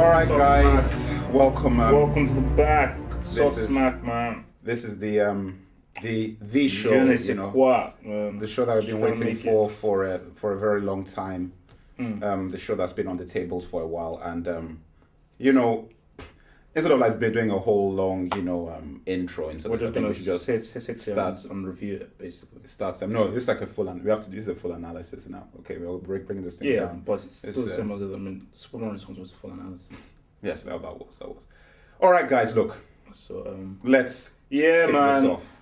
right, Talk guys, Smack. welcome. Welcome to the back. Talk is- Smack, man. This is the show, Je ne sais quoi. the show that we've been Just trying to waiting make it. for a very long time. The show that's been on the tables for a while, and instead of like doing a whole long intro into We're this, I just think gonna we should just sit start. and review it, basically. Start. No, this is like a full. We have to do this is a full analysis now. Okay, we'll bring this thing Yeah, down. but it's still It's, the same as it. I mean, Superman Response was a full analysis. Yes, that was. All right, guys, look, So, let's yeah, kick man. this off.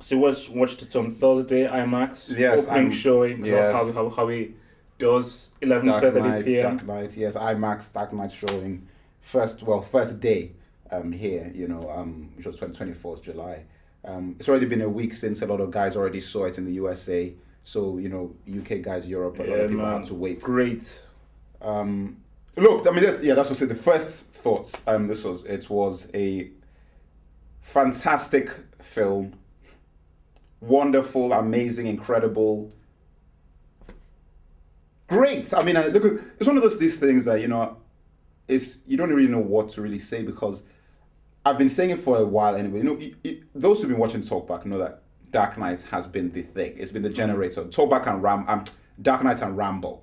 So watched it on Thursday, IMAX. Yes, opening showing. 'Cause yes. That's how he does. Dark 11:30 p.m. Knight, yes, IMAX Dark Knight showing first day here, which was 24th July. It's already been a week since a lot of guys already saw it in the USA. So, UK guys, Europe, a lot of people had to wait. Great. Look, I mean, that's just the first thoughts. It was a fantastic film, wonderful, amazing, incredible, great. I mean, look, it's one of these things that you don't really know what to really say, because I've been saying it for a while anyway. Those who've been watching Talkback know that Dark Knight has been the thing. It's been the generator. Talkback and Dark Knight and Rambo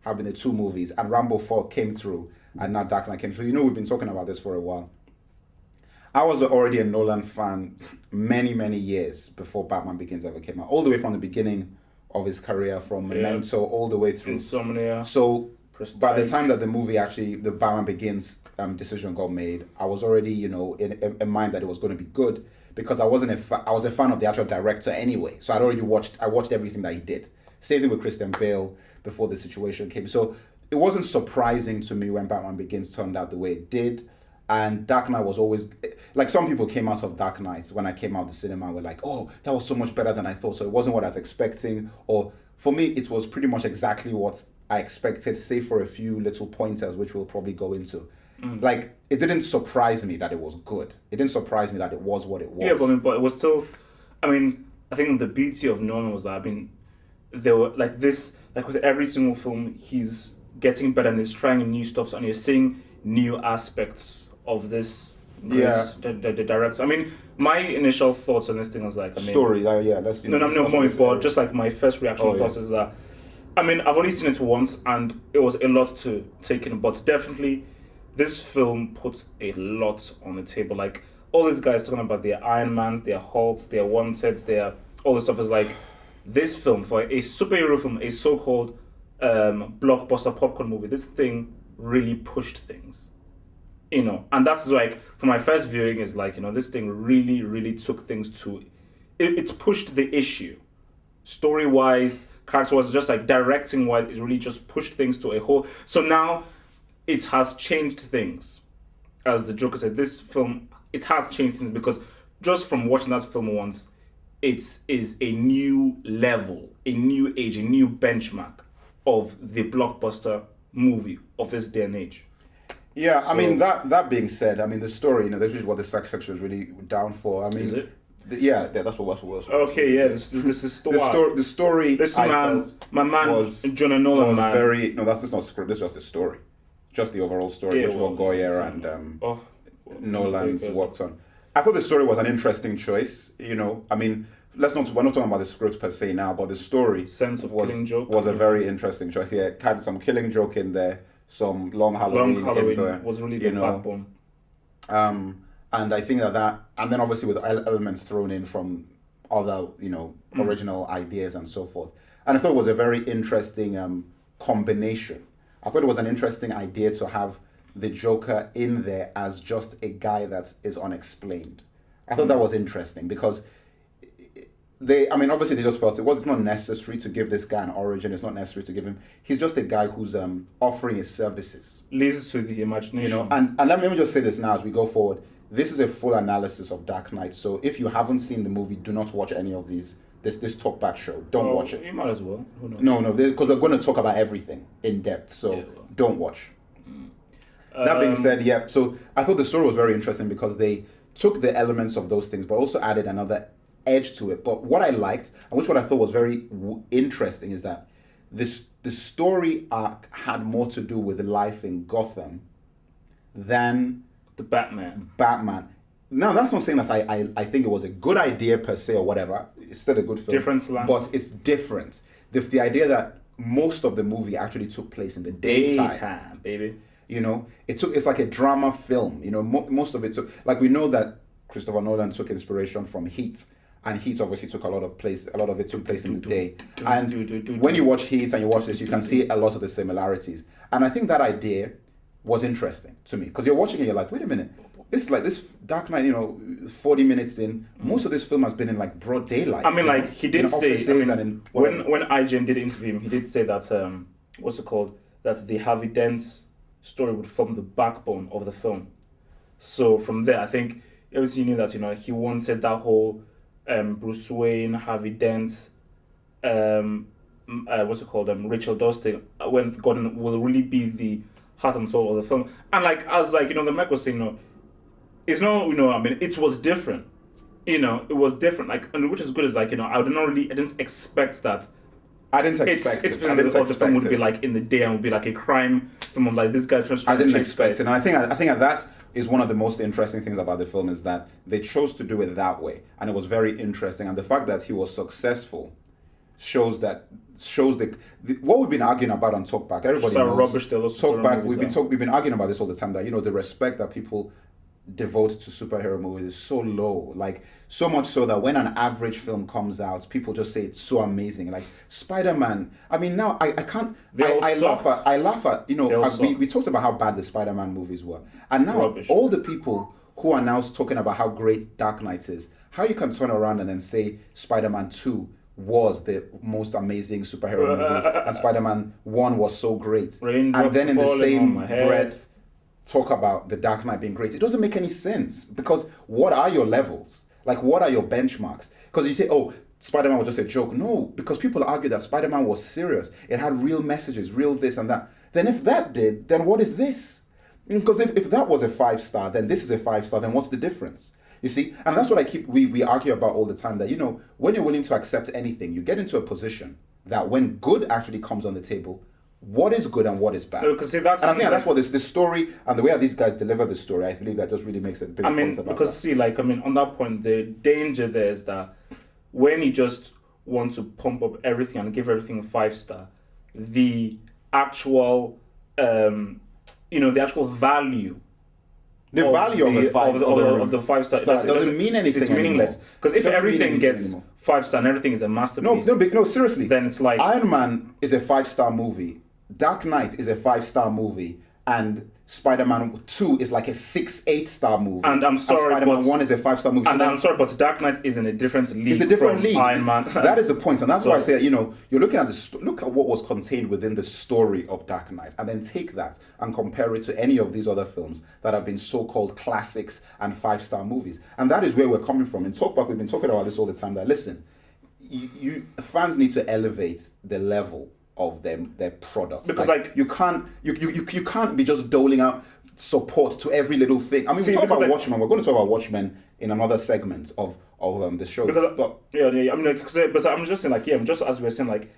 have been the two movies, and Rambo 4 came through, and now Dark Knight came through. We've been talking about this for a while. I was already a Nolan fan many, many years before Batman Begins ever came out, all the way from the beginning of his career, from Memento all the way through. Insomnia. So by the Prestige. time that the Batman Begins decision got made, I was already, in mind that it was going to be good, because I was a fan of the actual director anyway. So I watched everything that he did. Same thing with Christian Bale before the situation came. So it wasn't surprising to me when Batman Begins turned out the way it did. And Dark Knight was always, like, some people came out of Dark Knight when I came out the cinema and were like, oh, that was so much better than I thought. So it wasn't what I was expecting. Or for me, it was pretty much exactly what I expected, save for a few little pointers, which we'll probably go into. Like, it didn't surprise me that it was good. It didn't surprise me that it was what it was. Yeah, but it was still. I think the beauty of Nolan was that there were like with every single film, he's getting better and he's trying new stuff, and you're seeing new aspects of this. The director. I mean, my initial thoughts on this thing was like, Story, let's. But just like my first reaction thoughts is that, I've only seen it once and it was a lot to take in, but definitely this film puts a lot on the table. Like, all these guys talking about their Iron Mans, their Hulks, their Wanteds, their all this stuff is like, this film, for a superhero film, a so-called blockbuster popcorn movie, this thing really pushed things. And that's like, for my first viewing, is like, this thing really, really took things to, it pushed the issue. Story-wise, character-wise, just like directing-wise, it really just pushed things to a whole. So now, it has changed things. As the Joker said, this film, it has changed things, because just from watching that film once, it is a new level, a new age, a new benchmark of the blockbuster movie of this day and age. Yeah, I mean, that being said, I mean, the story, this is what the section is really down for. I mean, Is it? That's what was. Okay, yeah, this is story. The story. This I man, felt my man, was Jonah Nolan, was man. very no. That's just not script. This was the story, just the overall story, Yeah, which what Goyer and Nolan's very worked on. I thought the story was an interesting choice. I mean, we're not talking about the script per se now, but the story Sense of killing joke. was a very interesting choice. Yeah, had some killing joke in there, some long Halloween in there, was really the backbone. And I think that and then obviously with elements thrown in from other, original ideas and so forth. And I thought it was a very interesting combination. I thought it was an interesting idea to have the Joker in there as just a guy that is unexplained. I thought that was interesting, because obviously they just felt it's not necessary to give this guy an origin. It's not necessary to give him. He's just a guy who's offering his services. Leads to the imagination. And let me just say this now as we go forward. This is a full analysis of Dark Knight. So if you haven't seen the movie, do not watch any of these. This talkback show. Don't watch it. You might as well. Who knows? No, because we're going to talk about everything in depth. So don't watch. That being said, so I thought the story was very interesting, because they took the elements of those things, but also added another edge to it. But what I liked, and what I thought was very interesting, is that the story arc had more to do with life in Gotham than The Batman. Batman. Now, that's not saying that I think it was a good idea per se or whatever. It's still a good film. Different slants. But it's different. The idea that most of the movie actually took place in the daytime. Baby. You know, it's like a drama film. You know, most of it took, like, we know that Christopher Nolan took inspiration from Heat. And Heat obviously took a lot of it took place in the day. And when you watch Heat and you watch this, you can see a lot of the similarities. And I think that idea was interesting to me. Because you're watching it, you're like, wait a minute. This Dark Knight, you know, 40 minutes in, most of this film has been in like broad daylight. I mean, like, he did say, when IGN did interview him, he did say that, that the Harvey Dent story would form the backbone of the film. So from there, I think, obviously you knew that, you know, he wanted that whole Bruce Wayne, Harvey Dent, Rachel Dustin, when Gordon will really be the heart and soul of the film. And like, as like, you know, the Mike was saying, you know, it's not, you know, I mean, it was different. You know, it was different. Like, and which is good is like, you know, I didn't expect that. I didn't expect it. The film would be like in the day and would be like a crime film of like this guy's trying to. I didn't expect it, and I think that is one of the most interesting things about the film is that they chose to do it that way, and it was very interesting. And the fact that he was successful shows the what we've been arguing about on Talkback. Everybody knows rubbish Talkback. We've been arguing about this all the time. That, you know, the respect that people devote to superhero movies is so low, like so much so that when an average film comes out, people just say it's so amazing. Like Spider-Man, I mean, now I can't. I laugh at you know, we talked about how bad the Spider-Man movies were, and now rubbish. All the people who are now talking about how great Dark Knight is, how you can turn around and then say Spider-Man 2 was the most amazing superhero movie and Spider-Man 1 was so great, and then in the same breath talk about The Dark Knight being great. It doesn't make any sense, because what are your levels? Like, what are your benchmarks? Because you say, oh, Spider-Man was just a joke. No, because people argue that Spider-Man was serious. It had real messages, real this and that. Then if that did, then what is this? Because if that was a 5-star, then this is a 5-star, then what's the difference? You see? And that's what we argue about all the time, that, you know, when you're willing to accept anything, you get into a position that when good actually comes on the table, what is good and what is bad? Because see, I think that's what this story and the way that these guys deliver the story, I believe that just really makes a big point about because that. See, like, I mean, on that point, the danger there is that when you just want to pump up everything and give everything a 5-star, the actual, the actual value. The value of the 5-star doesn't mean anything. It's meaningless, because if everything gets 5-star and everything is a masterpiece, no, seriously. Then it's like Iron Man is a 5-star movie. Dark Knight is a 5-star movie, and Spider-Man 2 is like a 6-8-star movie. And I'm sorry, and Spider-Man 1 is a 5-star movie. And I'm sorry, but Dark Knight is in a different league. It's a different league. Iron Man. That is the point, and that's why I say, you know, you're looking at look at what was contained within the story of Dark Knight, and then take that and compare it to any of these other films that have been so-called classics and 5-star movies. And that is where we're coming from. In Talkback, we've been talking about this all the time. That listen, you fans need to elevate the level of their products, because you can't be just doling out support to every little thing. I mean, we talk about Watchmen. We're going to talk about Watchmen in another segment of the show. But I'm just saying, like, just as we were saying, like,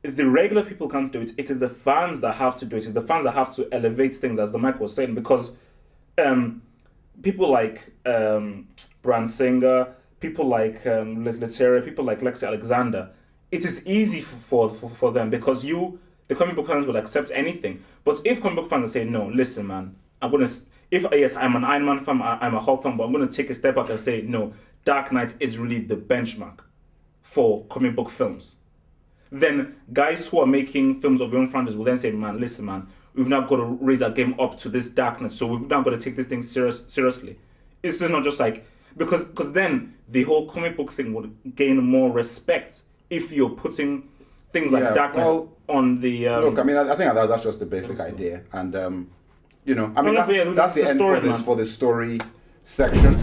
the regular people can't do it. It is the fans that have to do it. It's the fans that have to elevate things, as the Mike was saying, because people like Bryan Singer, people like Leslie Terry, people like Lexi Alexander, it is easy for them, because the comic book fans will accept anything. But if comic book fans say, no, listen, man, I'm an Iron Man fan, I'm a Hulk fan, but I'm going to take a step back and say, no, Dark Knight is really the benchmark for comic book films. Then guys who are making films of your own franchise will then say, man, listen, man, we've now got to raise our game up to this darkness, so we've now got to take this thing seriously. It's just not just like, because then the whole comic book thing would gain more respect if you're putting things like Darkness on the... look, I mean, I think that's just the basic idea. And, that's the end for this story section.